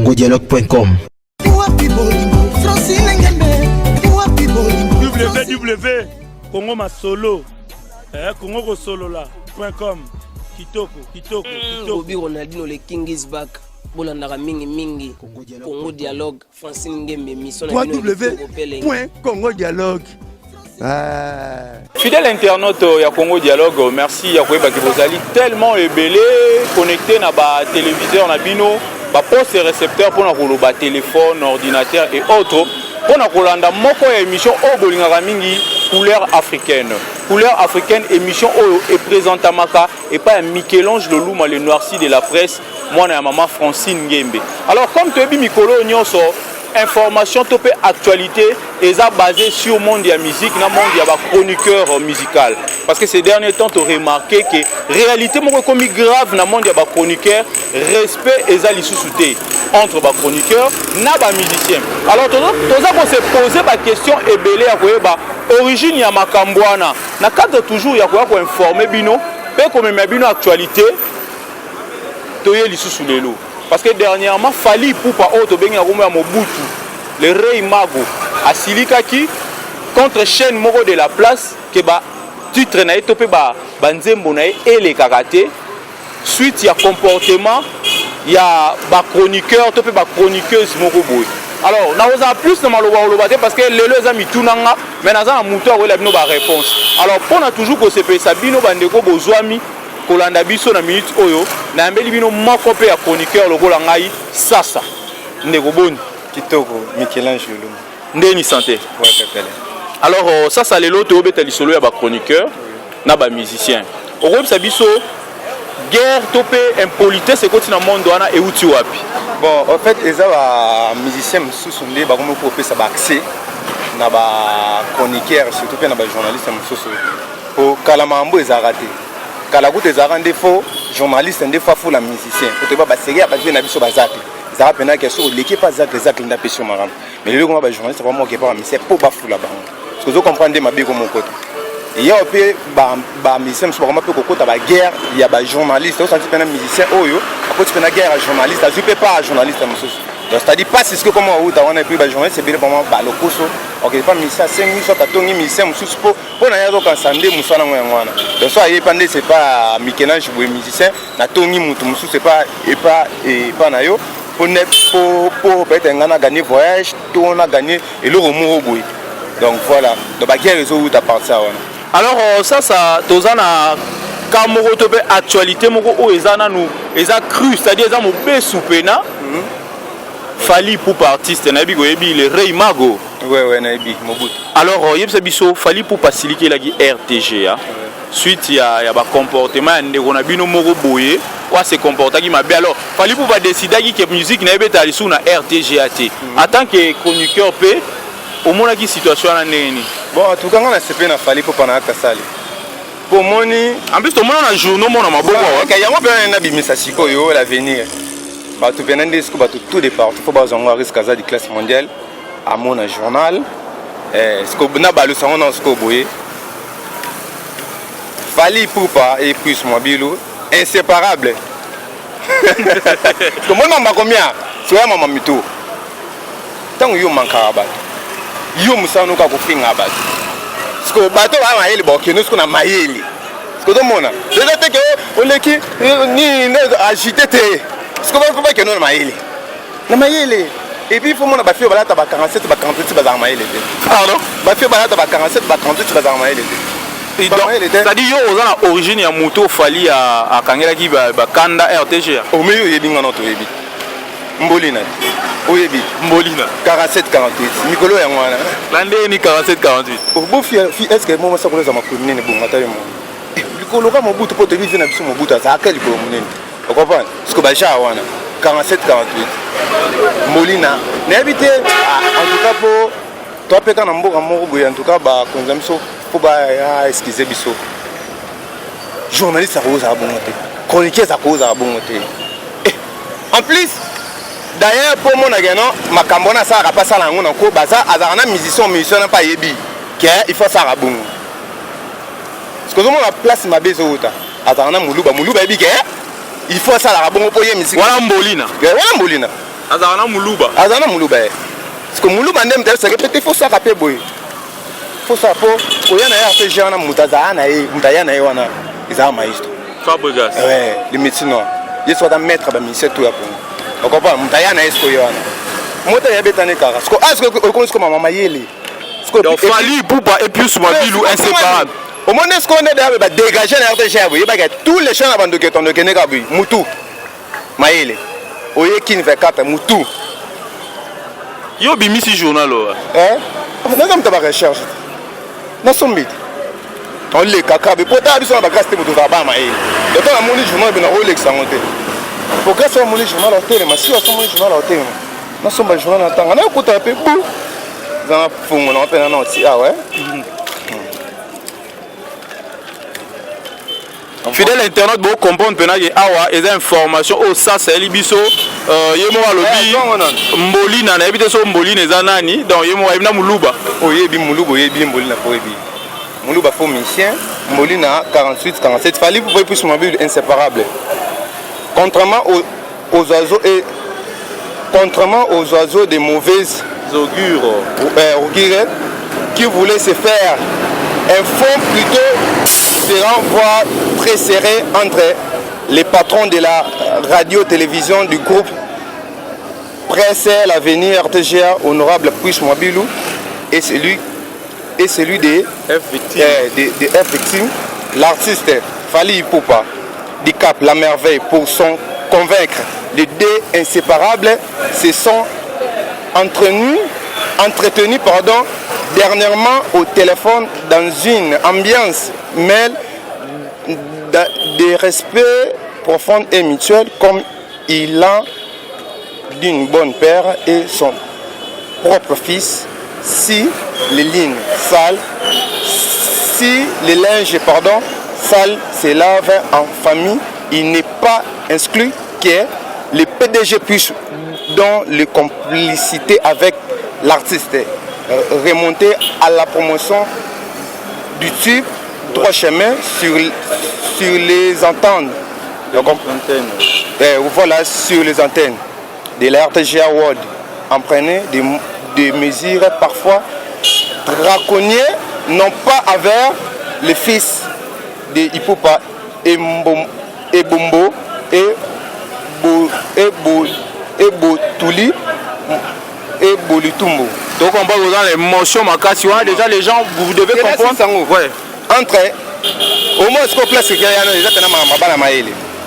congodialogue.com. www.congomasolo congokosolola.com. kitoko Bobby Ronaldinho le king is back. Bolandaka mingi Congo Dialogue Francine Ngembe mission www.congodialogue. Fidèle internaute ya Congo Dialogue, merci ya koyeba ki bozali tellement ébélé connecté na ba téléviseur na bino, ba poste récepteur pour na koloba téléphone, ordinateur et autres pour na kolanda moko ya émission o bolingaka mingi couleur africaine. Couleur africaine émission oyo et présentamaka et pas un Michel-Ange Loluma le noirci de la presse, moi na maman Francine Ngembe. Alors comme tu es mikolo nyonso information topé actualité et ça basé sur le monde de la musique, dans le monde de la chroniqueur musical. Parce que ces derniers temps, tu as remarqué que la réalité est comme grave dans le monde de la chroniqueur, respect et ça sous-souté entre les chroniqueurs et les musiciens. Alors, tu as se poser la question et belé à l'origine de Makambouana. Dans le cadre toujours, il y a informer bino, et comme il y a une actualité, tu as les sous les lots. Parce que dernièrement, Fali Poupa Oto Bengi Nagoumé à Mobutu, le rey Mago, à Silikaki, contre chaîne Moro de la place, que ba titre na topé ba banzembo na et les karaté. Suite il y a comportement, il y a ba chroniqueur, topé ba chroniqueuse Moro boy. Alors, na osa plus na maloba olobate parce que les deux amis tunanga, mais na za muto a wela bino ba réponse. Alors, pour na toujours ko se pe sabino bandeko bozwami kolanda biso na minute oyo na mbeli bino moko pe ya chroniqueur lokola ngai sasa ndeko boni kitoko Michel-Ange Loluma ndeni santé ouais pepele. Alors sasa lelo to obeta lisolo ya ba chroniqueur na ba musicien okobisa biso guerre to pe impolitesse ekoti na monde wana euti wapi. Bon en fait eza ba musicien mususu nde ba komo ko pesa ba accès na ba chroniqueur surtout pe na ba journaliste mususu po kala mambo eza raté. Kala koute ezara nde faux journaliste nde fa fou la musicien kote ba série ba na biso bazaki ezara pena ke so l'équipe pas zaki nda pesio maram mais le comment ba journaliste vraiment ke pas musicien po ba fou la bango parce que vous comprenez ma bien comme côté et il y a peu ba musicien so vraiment peu kokota ba guerre il y a ba journaliste on senti pena musicien oyo après tu pena guerre journaliste tu peux pas journaliste mususu donc c'est-à-dire pas c'est ce que comment ou ta on a pris ba journaliste c'est bien vraiment ba lokoso OK pas musicien c'est musicien ta tongi musicien mususu po na yazo kan sande musana ngwana donc ça y est pendé c'est pas Michel-Ange boy musicien na tongi mutu mususu c'est pas et pas na yo pour peut-être ngana gagner voyage tout on a gagné et le remou boy donc voilà donc ba guerre réseau où ta parti ça wana. Alors ça tozana ka moko to be actualité moko o ezana nous eza cru c'est-à-dire eza mo be soupena Fali Poupa artiste na bi goyebi le rey Mago. Ouais na bi Mobutu. Alors yebisa biso Fali Poupa siliki la gi RTG hein. Suite il y a ba comportement ndeko na bino moko boye wa se comporta ki mabe. Alors Fali Poupa décida ki que musique na ebeta lisu na RTG AT. En tant que chroniqueur pe au mona ki situation na neni. Bon en tout cas on a CP na Fali Poupa na kasali. Pour moni en plus to mona na journaux mona maboko wa. Ka yango pe na bimisa sikoyo l'avenir. Bato venande ce que bato tout départ il faut pas avoir risque à de classe mondiale à mon journal ce que na balu sango na ce que boye Fali Poupa et puis mobile inséparable comment on m'a combien c'est maman mito tant yo manka ba yo musano ka ko finga ba ce que bato ba ma yeli boke nous ce qu'on a mayeli ce que tout mona déjà te que on leki ni agité ce que vous pouvez que nous na maïli et puis il faut mon ba fio balata ba 47 ba 48 ba za maïli pardon ba fio balata ba 47 ba 38 ba za maïli c'est-à-dire yo ozana origine ya moto Fali a kangela ki ba kanda RTG o meyo yebi ngana to yebi mbolina o yebi mbolina 47 48 mikolo ya ngwana lande ni 47 48 o bo fi est-ce que moi ça ko za makomine bon matale mo likolo ka Mobutu po te vivre na biso Mobutu za akeli ko munene. Vous comprenez? Parce que Baja wana 47 48 Molina n'habité en tout cas pour toi péka na mboka moko boye en tout cas ba konzamso pour ba excuser biso journaliste à cause à bonté chroniqueur à cause à bonté en plus d'ailleurs pour mon agano makambo na ça pas ça la ngona ko baza azana musicien na pas yebi que il faut ça rabon parce que moi la place ma bezo uta azana muluba yebi que il faut ça la bon pour y musique voilà mbolina voilà mbolina azana muluba parce que muluba ndem te répéter faut ça rappeler boy faut ça pour oyana ya te jana mutaza na e mutaya na e wana isa maestro Fabregas ouais les médecins ils sont dans maître ba ministère tout ya pour on comprend mutaya na esko yana mota ya betane kara est-ce que on connaît comme maman yele donc Fally Ipupa et plus mobile ou inséparable au moins est-ce qu'on est d'ailleurs ba dégager na RTG boy ba tous les gens avant de que ton de keneka boy mutu mayele oye kin 24 mutu yo bimisi journal hein on a comme recherche na sombit on le kaka be pota biso na ba grâce te mutu ba ba mayele de temps la moni journal be na Rolex sangote pour grâce à moni journal hôtel ma si on moni journal hôtel na somba journal na tanga na kota pe bu za fungo na pe na oti ah ouais. Fidèle internaute beau comprendre pena que awa et information au ça c'est libiso yemo alobi mboli na ebite so mboli neza nani donc yemo ibna muluba oyebi muluba oyebi mboli na poebi muluba faux mission mboli na 48 47 Fally Ipupa plus mobile inséparable contrairement aux oiseaux des mauvaises augures qui voulaient se faire un fond plutôt se renvoie très serré entre les patrons de la radio-télévision du groupe Presse l'Avenir RTGA, honorable Push Mobilou, et celui des F victimes, l'artiste Fally Ipupa, du Cap La Merveille, pour son convaincre. Les deux inséparables se sont entretenus dernièrement au téléphone dans une ambiance mêle de respect profond et mutuel comme il a d'une bonne père et son propre fils. Si les lignes sales, si les linges sales se lavent en famille, il n'est pas exclu que le PDG puisse, dans les complicités avec l'artiste, remonter à la promotion du tube droit chemin sur les antennes. Voilà, sur les antennes de la RTGA World, en prenant des mesures parfois draconiennes, non pas avec les fils de Ipupa et Bombo et Botuli et Bolitumbo. Donc on parle dans l'émotion makasi déjà les gens vous devez comprendre ouais. Entre au moins ce qu'on place qu'il y a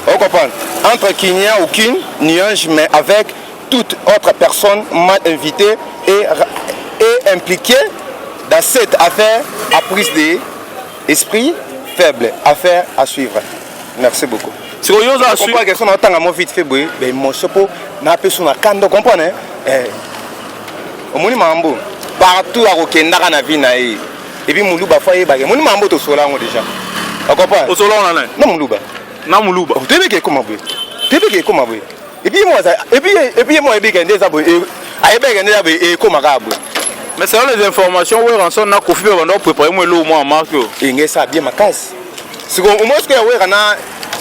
on comprend entre Kenya ou Kin nuage mais avec toute autre personne mal invitée et impliquée dans cette affaire à prise d'esprit faible, affaire à suivre. Merci beaucoup. Si vous avez suivi quelque chose dans vite fait mais mon chapeau n'a pas son acando comprenez au moni mambo partout à Rokenda na vie na et puis muluba foyer bagé moni mambo to sola ngo déjà on comprend au sola on a non muluba na muluba tebe ke comment boy et puis moi et puis moi ebe kende za boy ayebe kende za boy e koma ka boy mais c'est les informations où rançon na kofi ba ndo préparer moi le mois marque et ngesa bien makasi siko au moins ce que ya kana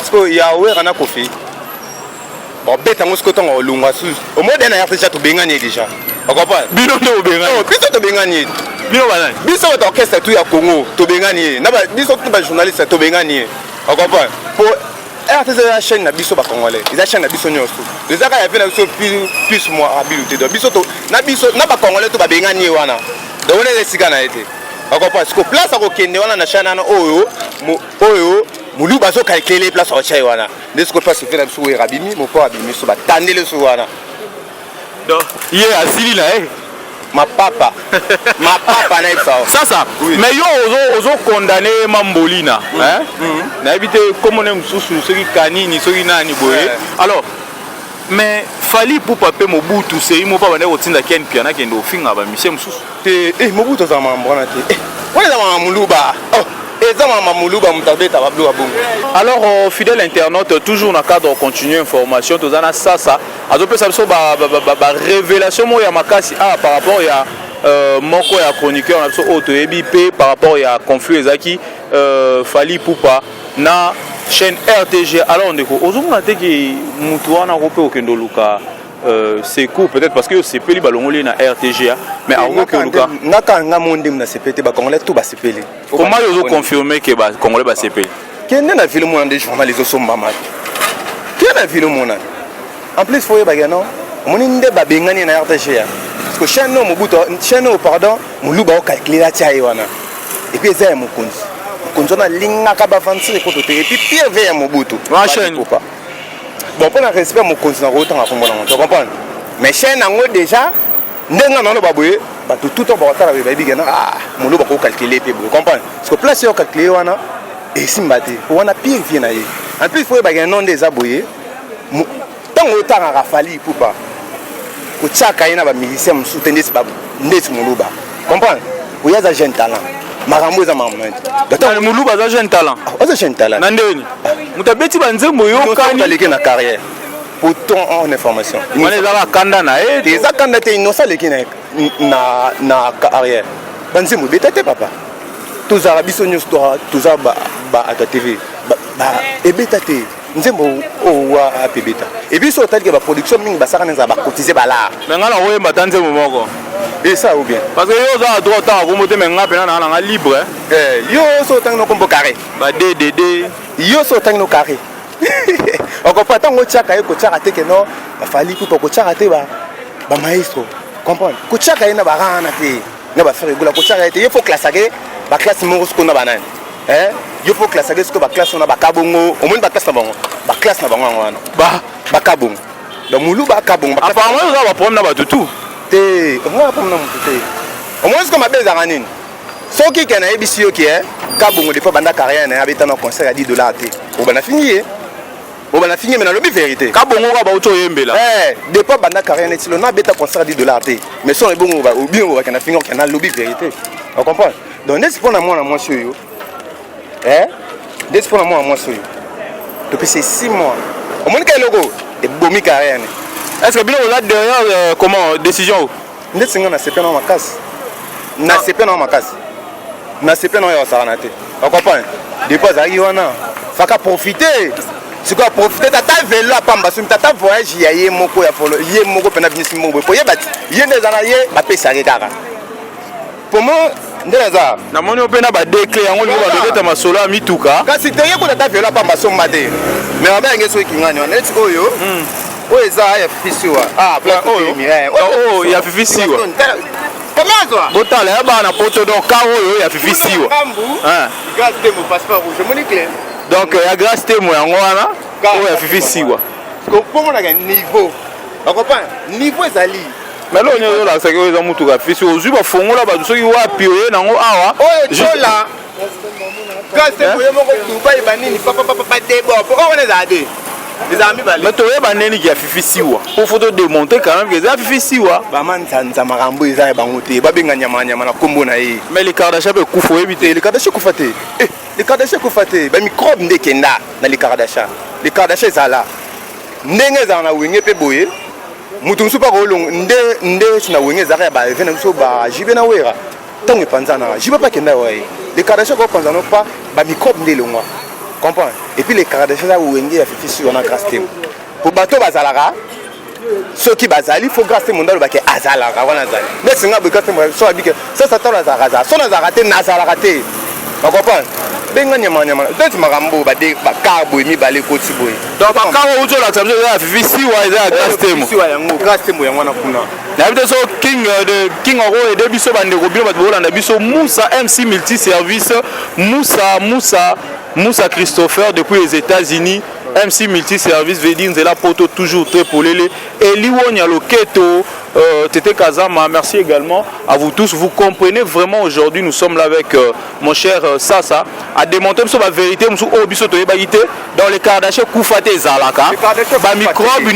siko ya we kana kofi bon beta ngo siko tongo lunga su au moins dena ya déjà to bengani déjà on comprend bino ndo bengani oh biso to bengani bino bana biso to orchestre tout ya Congo to bengani na ba biso to ba journaliste to bengani on comprend pour RTZ la chaîne na biso ba congolais ils chaîne na biso nyoso les aka ya pena biso plus moi habilité do biso to na ba congolais to ba bengani wana donc on est sika na été on comprend parce que place à kokende wana na chaîne na oyo mulu bazo calculer place au chai wana n'est-ce que pas se faire biso we rabimi mo pa abimi so ba tandele so wana donc hier asili là ma papa na ça oui. Mais yo ozo condamné Mambolina hein na habité comme on aime sous ceux qui kanini ceux qui nani boye alors mais Fally Ipupa pe Mobutu c'est mo pa bana otinda ken piana kendo finga ba monsieur mususu te Mobutu za mambona te wala za mamuluba alors fidèle internaute toujours dans le cadre continue information tout ça alors peut ça révélation moi ya makasi par rapport ya moko ya chroniqueur na so auto ebip par rapport ya conflit ezaki Fally Ipupa na chaîne RTG alors ndeko ozomona te ki mutu wana ko pe okendo luka secours peut-être parce que c'est peli balongoli na RTGA mais avant que Luka naka nga monde na CPT ba congolais tout ba CPT comment ils ont confirmé que ba congolais ba CPT kende na ville mon des journalistes au somba mat kende na ville mon en plus faut ba gano moni nde ba bengani na RTGA parce que chaîne no mobuto chaîne no pardon muluba o calculer la tia wana et puis ça mo konzo na linga ka ba fansi ko to et puis pire vers mobuto ma chaîne bon pour le respect mon continent autant à Congo tu comprends mais chaîne en déjà ndenga non ba boye ba tout en bata ba bigana ah mon lo ba ko calculer pe vous comprendre parce que place yo calculer wana et simbate wana pire vie na ye en plus faut ba non des aboyé tant autant à rafali pour pas ko tsaka ina ba musicien soutenir ba ndeti mon lo ba comprendre ou ya za jeune talent makambo eza makambo nani muluba za jeune talent oza jeune talent na ndeni mutabeti banzembo yokani aleki na carrière pour ton en information wana ezala kanda na ye eza kanda te inosa aleki na carrière banzembo beta te papa tozala biso nyonso toza ba ata tv ebeta te nzembo owa apebeta et biso otalike baproduction mingi basaka neza bakotize balar mais nga na koyemba ta nzembo moko et ça ou bien parce que yo oza droit otanga kombo te mais nga mpena na nga libre yo so otangi no kombo carré ba ddd yo so otangi no carré okopa ntango otiaka ye kotiaka te keno bafali kupa kotiaka te bamaestro comprendre kotiaka ye na barana te na bafere egola kotiaka ye te ye fo klasake baklasse moko siko na banani yo fo klasake siko baklasse na bakabongo omoni baklasse na bango baklasse na bango yango wana bakabongo donc mulu bakabongo apparemment oza baproblème na bato tout te onga problème na motu te omoni siko mabe ezaka nini soki ke nayebisi yo ke kabongo des fois banda carrière na abeta na concert ya $10 te obana fini ye obana fini mais na lobi vérité kabongo ka bauto yembela des fois banda carrière na tilo na abeta concert ya $10 te mais son ebongo ba obingo ba kana fini ke na lobi vérité on comprend donc n'est-ce pas na moi sur yo n'est-ce pas na moi sur yo depuis ces 6 mois au moins quel logo et bomi carrière est-ce que bien là derrière comment décision n'est-ce nga na CP na makasi na CP na makasi na CP na yo sarana te on comprend depuis azaki wana faka profiter c'est quoi profiter tata vélo pamba sum tata voyage ya ye moko ya folo ye moko pena binisi moko po ye bati ye ndezana ye ba pesa kaka pour moi ndeza na moni opena ba déclé yango libo ba beta masolo a mituka kasi te ye ko tata vélo pamba sum mate mais on va ngeso kingani wana let's go yo oyo eza ya fifisiwa plan oyo ya fifisiwa botala ya bana poto donc ka oyo ya fifisiwa grâce temo passeport rouge moni clair donc ya grâce temo yango wana oyo ya fifisiwa komonaka niveau okopa niveau ezali mais lo nyo olakisaki oyo eza mutuka fifisiwa ozwi bafongola bato soki wapi oye nango awa oyo tola grâce temo ye moko dubai banini papapapa debo poko wana ezala te mais toyeba neni ki ya fifisiwa po photo démonter quand même que eza fifisiwa bamanzanza makambo eza ya bango te babenga nyamanyama na kombo na ye mais le kardasha pe kufa oyebi te le kardasha kufa te le kardasha kufa te bamicrobe nde ekenda na le kardasha ezala ndenge ezala na wenge mpe boye moto mosusu mpaka olongo nde na wenge ezalaka ya baeve na biso bajibe na wera ntango epanzanaka jibe mpa kenda waye le kardasha kopanzana mpa bamicrobe nde elongwa comprends et puis les Kardashians là où il y a fait sur on a grâce pour bateau bazalaka ceux qui bazali faut grâce mon dans le baquet azalaka wana zali mais singa grâce moi so abike ça ça tala zaraza so na zarate na zarate on comprend benga nyama donc makambo ba de ba karbo mi balé koti boy donc ba karbo uzo la tsamzo ya fifisi wa eza grâce temo fifisi wa yango grâce temo yango na kuna na bito so king oro et de biso bande ko bino ba bolanda biso Moussa MC multi service Moussa Christopher depuis les États-Unis MC multi-service veut dire Nzela Poto toujours très polélé et Liwonia Loketo Tété Kazama, merci également à vous tous. Vous comprenez vraiment aujourd'hui, nous sommes là avec mon cher Sasa à démontrer la vérité dans les Kardashians Koufate Zalaka ba microbe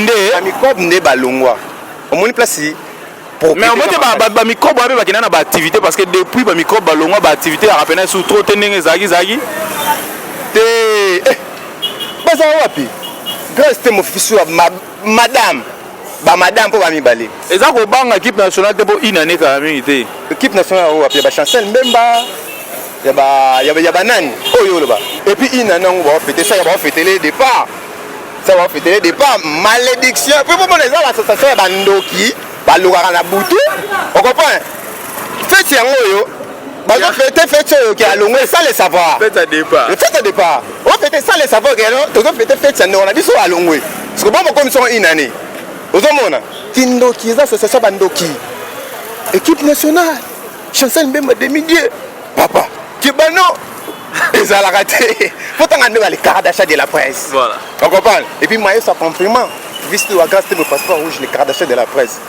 nde balongwa au moins place mais on va ba microbe ba kina na ba activité parce que depuis ba microbe balongwa ba activité à rappeler sous trop tenenge zagi te baza wapi grâce te mo fisu madame ba madame pour ba mibale eza ko banga équipe nationale te pour inane ka mingi équipe nationale wapi ba Chancel Mbemba ya ba nani oyo loba et puis inane ngo ba fêter ça ya ba fêter les départ ça va fêter des pas malédiction puis pour les l'association ya bandoki balukaka na butu on comprend fête yango yo bazo fêter fête oyo ki alongwe sans le savoir fête à départ on fêter sans le savoir que non tozo fêter fête yango na biso alongwe parce que bon comme sont une année ozomona tindoki za association bandoki équipe nationale Chancel Mbemba demi-dieu papa Kibano ezalaka te pourtant on a les cartes d'achat de la presse voilà on comprend et puis moi ça compliment vice la grâce de passeport rouge les cartes d'achat de la presse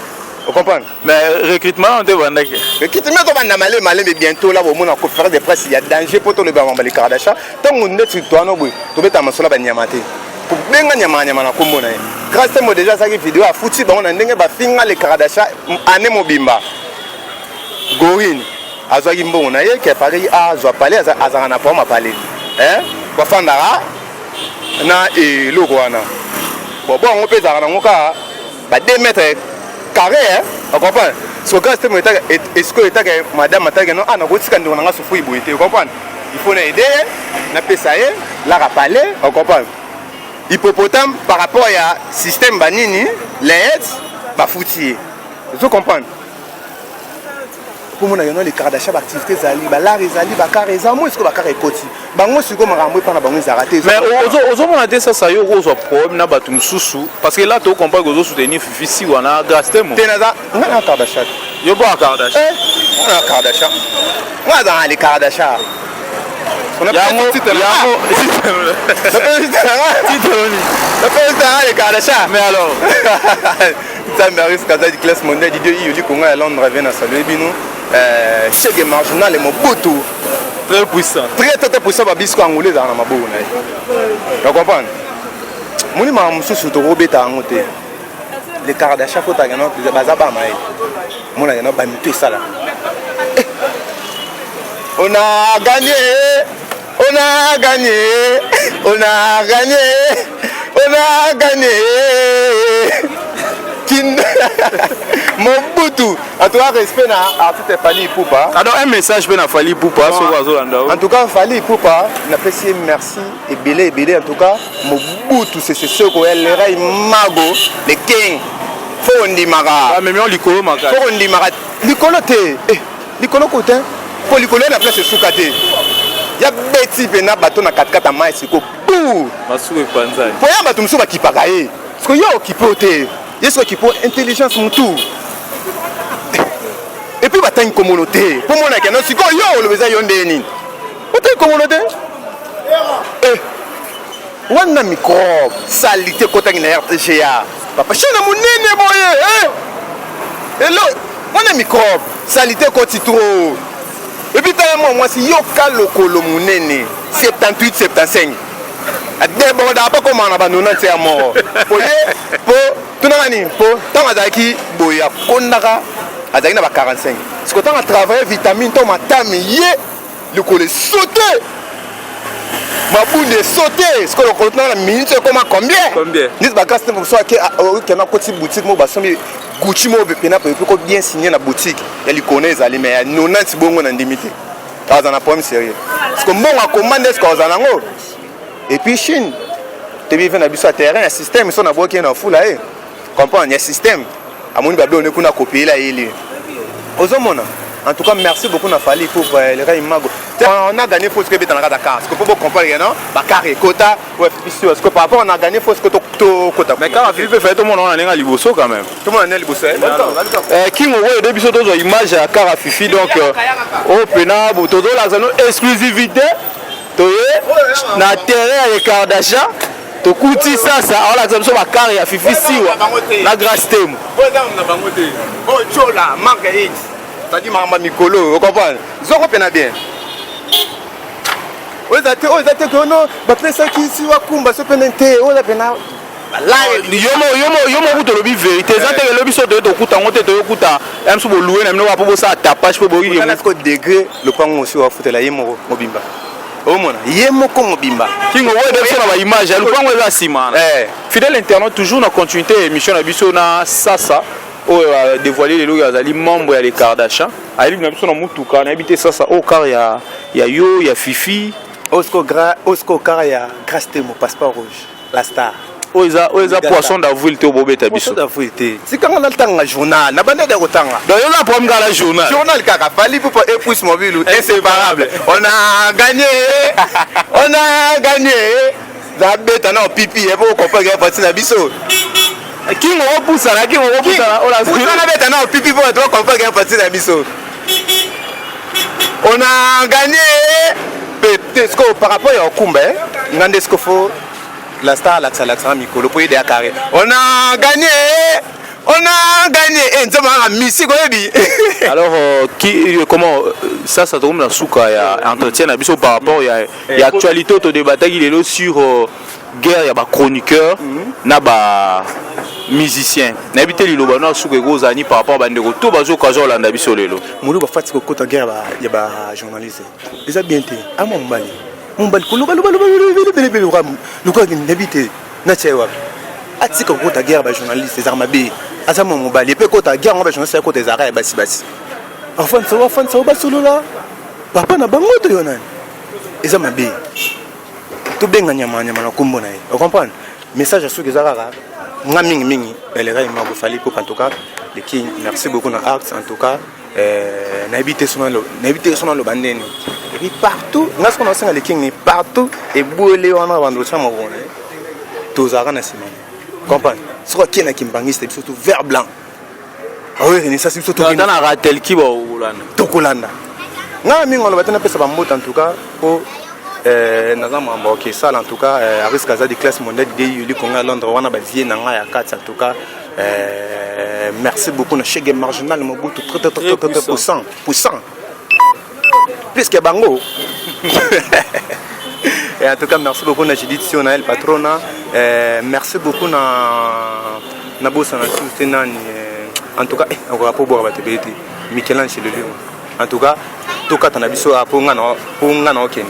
on comprend mais recrutement on te vendre que recrutement on va malé mais bientôt là au monde en conférence de presse il y a danger pour tout le bas les cartes d'achat tant on est sur toi non boy to beta masola ba nyamate pour benga nyama na kombo na grâce à moi déjà ça vidéo à foutu ba on a ndenge ba finga les cartes d'achat ane mobimba Gorine azwaki mbongo na ye ke pari azwa pale azanga na poma pale kwa fandara na eloko wana bon on peut ezalaka nango kaka ba 2 mètres carré on comprend so gars temo etaka est-ce que etaka madame ataka non ana kotika ndeko nanga sufu iboye te on comprend il faut na aider na pesa ye la rapale on comprend hippopotame par rapport à système banini les ba foutier vous comprenez pour moi les cartes d'achat activités zali ba la rezali ba car ezamo est-ce que ba car ekoti bango siko makambo epana bango ezarate mais ozo mona te ça yo ozo problème na batu mususu parce que là to comprendre que ozo soutenir fifi si wana grâce temo tenaza ngana carte d'achat yo ba carte d'achat on a carte d'achat moi dans les cartes d'achat on a les cartes d'achat mais alors ça mérite kaza di classe mondiale di yuli Congo à Londres vient à saluer bino chèque marginal et Mobutu très puissant très puissant ba bisko angolais dans ma boue na tu comprends moni ma mususu to robeta ngote les cartes d'achat faut tagana bazaba mai mona yana ba mitu sala on a gagné on a gagné on a gagné on a gagné Mobutu en tout cas respect na artiste Fally Ipupa alors un message pe na Fally Ipupa so bazolanda en tout cas Fally Ipupa n'apprécie merci et belé en tout cas Mobutu c'est ce qu'on le rey mago le king faut ndimara ah mais on likolo maka faut ndimara likolo te likolo côté pour likolo na place soukate ya beti pe na bato na 4x4 mai siko bou masuko panzani pour ya bato muso bakipaka ye parce que yo kipote yeso qui pour intelligence mon tour et puis bata une communauté pour mon que non siko yo le besoin yonde nini bata une communauté wana microbe salité kota na RTGA papa chana munene boye hello wana microbe salité koti trop et puis tellement moi si yo kalokolo munene 78 75 d'abord d'abord comment on a abandonné c'est mort pour tunani po tant azaki boya kondaka azaki na ba 45 parce que tant à travailler vitamine to matami ye le col sauter ma boule sauter ce que le col na minute combien ni ba gaste pour soit que na koti boutique mo ba somi Gucci mo be pena pe ko bien signer na boutique ya li connaît ali mais 90 bongo na ndimité ça na problème sérieux parce que bon a commander ce qu'on a ngo et puis Chine te vivre na biso terrain un système so na boki na fula comprendre il y a système amoni ba donner kuna copier là il ozomona en tout cas merci beaucoup na Fally pour le rey mago on a gagné faut ce que beta na Dakar parce que pour comprendre non Bakar et Kota ouais parce que par rapport on a gagné faut ce que to Kota mais quand Philippe fait tout le monde on a nga liboso quand même tout le monde a liboso King Owo de biso tozo image à Kara Fifi donc au pena botozo la zone exclusivité toye na terrain ya Kardasha to kuti sasa ala zamso bakari ya Fifi siwa na grâce temu na bango te o chola marguerite ça dit mama mikolo vous comprenez zoko pena bien ozate que non ba pesa ki siwa kumba so penente o la pena yomo kuto lobi vérité zate ke lobi so de to kuta ngote to kuta emso bo louer na mno wa po sa tapage po bo yi ko degré le pango aussi wa futela yemo mobimba omona yemoko mobimba kingo wo de sona ba image alu kwango eza sima fidèle internaute toujours na continuité émission na biso na sasa o dévoiler les logo azali membre ya les Kardashian ali na biso na mutuka na habité sasa au car ya yo ya Fifi Osco car ya grâce mon passeport rouge la star oza poisson d'avril te obobeta biso. Poisson d'avril te. Sikanga na tanga journal, na bande de kotanga. Donc on a problème dans la journal. Journal kaka fali pour épouse mobile inséparable. On a gagné. On a gagné. La bête na pipi et pour comprendre que parti na biso. Qui on poussa là, on la bête na pipi pour comprendre que parti na biso. On a gagné. Peut-être par rapport à Okumba, Nandesco faut la star l'axa Mikolo pour aider à carré. On a gagné. Alors, comment ça tombe dans Souka, il y a entretien par rapport, il y a actualité au débat sur guerre, il y a des chroniqueurs, il y a des musiciens. Il y a des gens par rapport à des gens tout bazo kazo la ndabi solelo. Mulu ba fatiko kota guerre il y a des journalistes. Ils ont bien été. À mon bali. Mon bali ko atika kota guerre ba journaliste les armes B azama mobali pe kota guerre ba journaliste kota des arrêts basi enfin ça va solo là papa na bango to yona ezama B to benga nyama na kombo na ye vous comprenez message à ceux qui zarara nga mingi elle ira ma fali pour en tout cas les king merci beaucoup na arts en tout cas n'habiter sur le bandeni et puis partout nga ce qu'on a sent les king partout et boulé on a vendu ça mon tous arana simane comprendre ce qui est qui mbangiste surtout vert blanc ah oui ça c'est surtout dans la ratel qui va to kolanda nga mingi on va tena pesa ba mbote en tout cas pour nazama mboke ça en tout cas à risque de classe mondiale de Yuli Konga Londres wana bazie na nga ya 4 en tout cas merci beaucoup na chege marginal mobutu très puissant plus que bango. Et en tout cas, merci beaucoup à Judith Sionel, patrona. Merci beaucoup à Bossa en tout cas, on va pas boire votre bébé. Michel-Ange le lieu. En tout cas, tout cas, on a besoin à Pongano. Ok.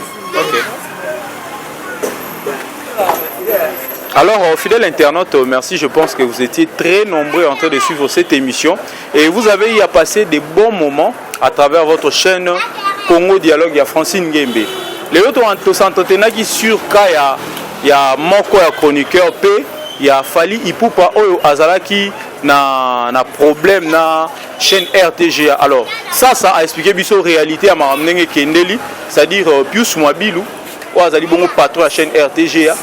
Alors, fidèles internautes, merci. Je pense que vous étiez très nombreux en train de suivre cette émission. Et vous avez eu à passer des bons moments à travers votre chaîne Congo Dialogue. Il y a Francine Ngembe. Les autres ont s'entretenus sur Kaya. Il y a Moko, il y a chroniqueur P. Il y a Fali Ipupa Oyo Azalaki na problème na chaîne RTGA. Alors, ça a expliqué la réalité à Maramnenge Kendeli. C'est-à-dire, Pius Mwabilou, ou Azali Bongo patron de la chaîne RTGA.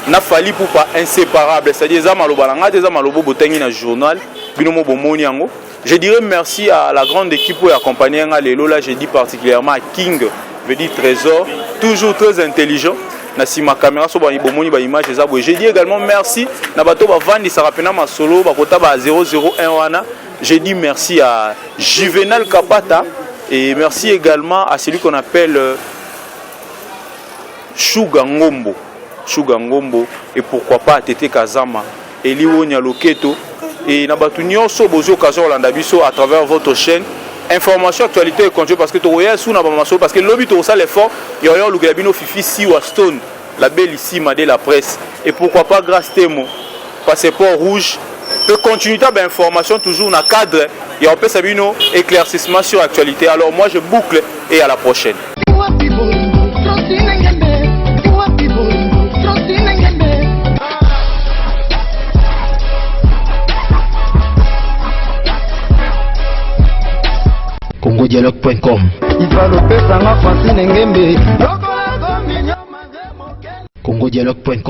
Na Fali Ipupa inséparable. C'est-à-dire, na journal. Je dirais merci à la grande équipe qui a accompagné Lola. Je dis particulièrement à King, je dis Trésor, toujours très intelligent. Ma caméra sur image. Je dis également merci à Vandi Sarapena Masolo, à 001. Je dis merci à Juvenal Kapata et merci également à celui qu'on appelle Shuga Ngombo et pourquoi pas à Tete Kazama et Liwonya Loketo et Nabatunio Sobozo Kazo Landabiso à travers votre chaîne. Information, actualité et contenu parce que tu regardes sous parce que l'objet de ça l'effort, il y a eu le Fifi si Stone, la belle ici m'a dit la presse et pourquoi pas grâce Témo, passeport rouge, peut continuer d'information toujours dans le cadre, il y a un peu éclaircissement sur l'actualité. Alors moi je boucle et à la prochaine. CongoDialogue.com CongoDialogue.com